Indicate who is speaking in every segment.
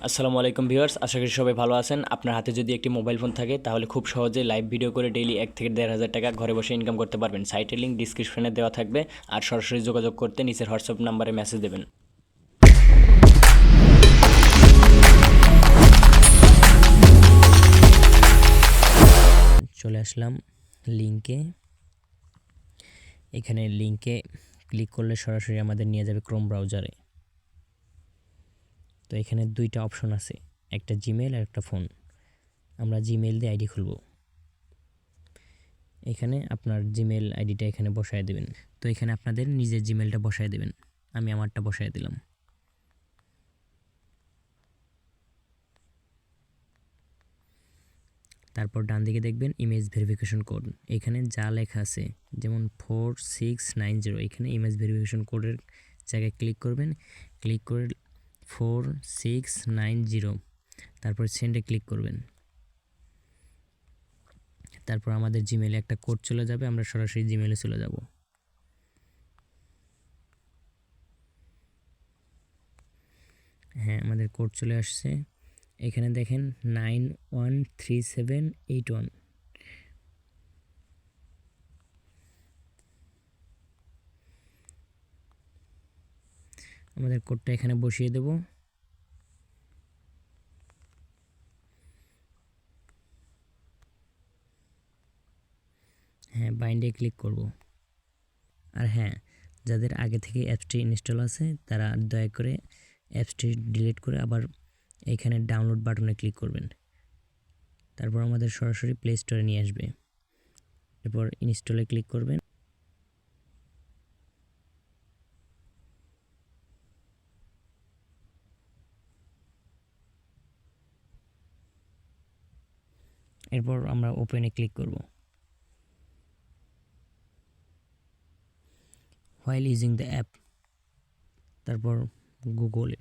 Speaker 1: আসসালামু আলাইকুম ভিউয়ার্স, আশা করি সবাই ভালো আছেন। আপনার হাতে যদি একটি মোবাইল ফোন থাকে তাহলে খুব সহজে লাইভ ভিডিও করে ডেইলি 1 থেকে 1,500 টাকা ঘরে বসে ইনকাম করতে পারবেন। সাইটের লিঙ্ক ডিসক্রিপশনে দেওয়া থাকবে, আর সরাসরি যোগাযোগ করতে নিচের হোয়াটসঅ্যাপ নাম্বারে মেসেজ দেবেন। চলে আসলাম লিঙ্কে। এখানে লিঙ্কে ক্লিক করলে সরাসরি আমাদের নিয়ে যাবে ক্রোম ব্রাউজারে। তো এখানে দুইটা অপশন আছে, একটা জিমেইল আর একটা ফোন। আমরা জিমেইল দিয়ে আইডি খুলব। এখানে আপনার জিমেইল আইডিটা এখানে বসায় দেবেন। তো এখানে আপনাদের নিজের জিমেইলটা বসায় দেবেন। আমি আমারটা বসায় দিলাম। তারপর ডান দিকে দেখবেন ইমেজ ভেরিফিকেশন কোড। এখানে যা লেখা আছে, যেমন 4690, এখানে ইমেজ ভেরিফিকেশন কোডের জায়গায় ক্লিক করবেন। ক্লিক করে 4690, তারপর সেন্ডে ক্লিক করবেন। তারপর আমাদের জিমেইলে একটা কোড চলে যাবে, আমরা সরাসরি জিমেইলে চলে যাব। হ্যাঁ, আমাদের কোড চলে আসছে। এখানে দেখেন 913781। আমাদের কোডটা এখানে বসিয়ে দেব। হ্যাঁ, বাইন্ডে ক্লিক করব। আর হ্যাঁ, যাদের আগে থেকে অ্যাপসটি ইনস্টল আছে তারা দয়া করে অ্যাপসটি ডিলিট করে আবার এখানে ডাউনলোড বাটনে ক্লিক করবেন। তারপর আমাদের সরাসরি প্লে স্টোরে নিয়ে আসবে। এরপর ইনস্টলে ক্লিক করবেন। এরপর আমরা ওপেনে ক্লিক করব। হোয়াইল ইউজিং দ্য অ্যাপ, তারপর গুগলে।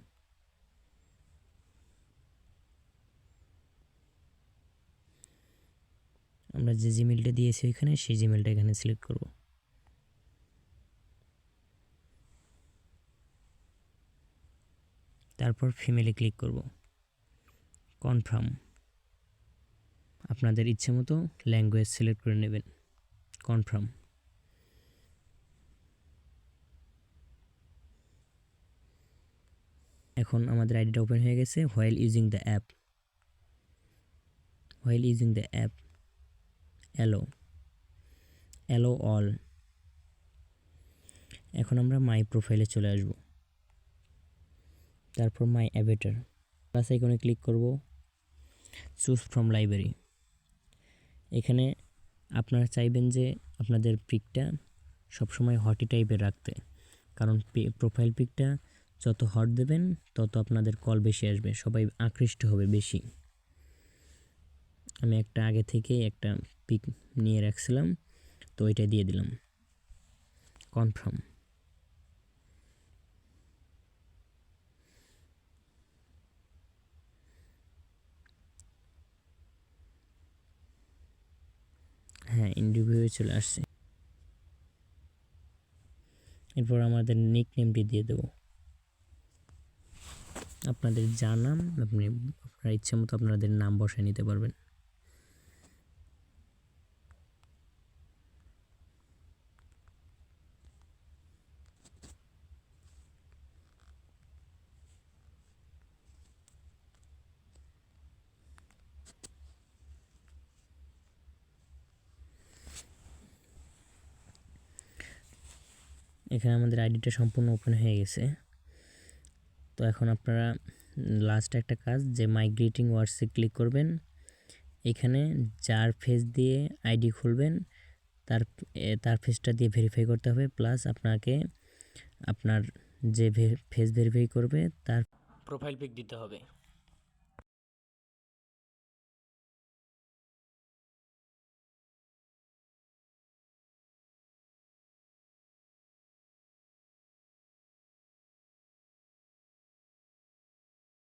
Speaker 1: আমরা যে জিমেলটা দিয়েছি এখানে, সেই জিমেলটা এখানে সিলেক্ট করব। তারপর ফিমেলে ক্লিক করব। কনফার্ম। আপনাদের ইচ্ছে মতো ল্যাঙ্গুয়েজ সিলেক্ট করে নেবেন। কনফার্ম। এখন আমাদের আইডিটা ওপেন হয়ে গেছে। While using the app, while using the app, allow all. এখন আমরা মাই প্রোফাইলে চলে আসব। তারপর মাই অ্যাভেটার, প্লাস আইকনে ক্লিক করব। Choose from library. এখানে আপনারা চাইবেন যে আপনাদের পিকটা সবসময় হটি টাইপের রাখতে, কারণ প্রোফাইল পিকটা যত হট দেবেন তত আপনাদের কল বেশি আসবে, সবাই আকৃষ্ট হবে বেশি। আমি একটা আগে থেকেই একটা পিক নিয়ে রাখছিলাম, তো ওইটা দিয়ে দিলাম। কনফার্ম। হ্যাঁ, ইন্টারভিউয়ে চলে আসছে। এরপর আমাদের নিক নেমটি দিয়ে দেব। আপনাদের যা নাম, আপনার ইচ্ছে মতো আপনাদের নাম বসায় নিতে পারবেন। এখানে আমাদের আইডিটা সম্পূর্ণ ওপেন হয়ে গেছে। তো এখন আপনারা লাস্ট একটা কাজ, যে মাই গ্রিটিং ওয়ার্ডসে ক্লিক করবেন। এখানে যার ফেস দিয়ে আইডি খুলবেন তার তার ফেসটা দিয়ে ভেরিফাই করতে হবে, প্লাস আপনাকে আপনার যে ফেস ভেরিফাই করবে তার প্রোফাইল পিক দিতে হবে।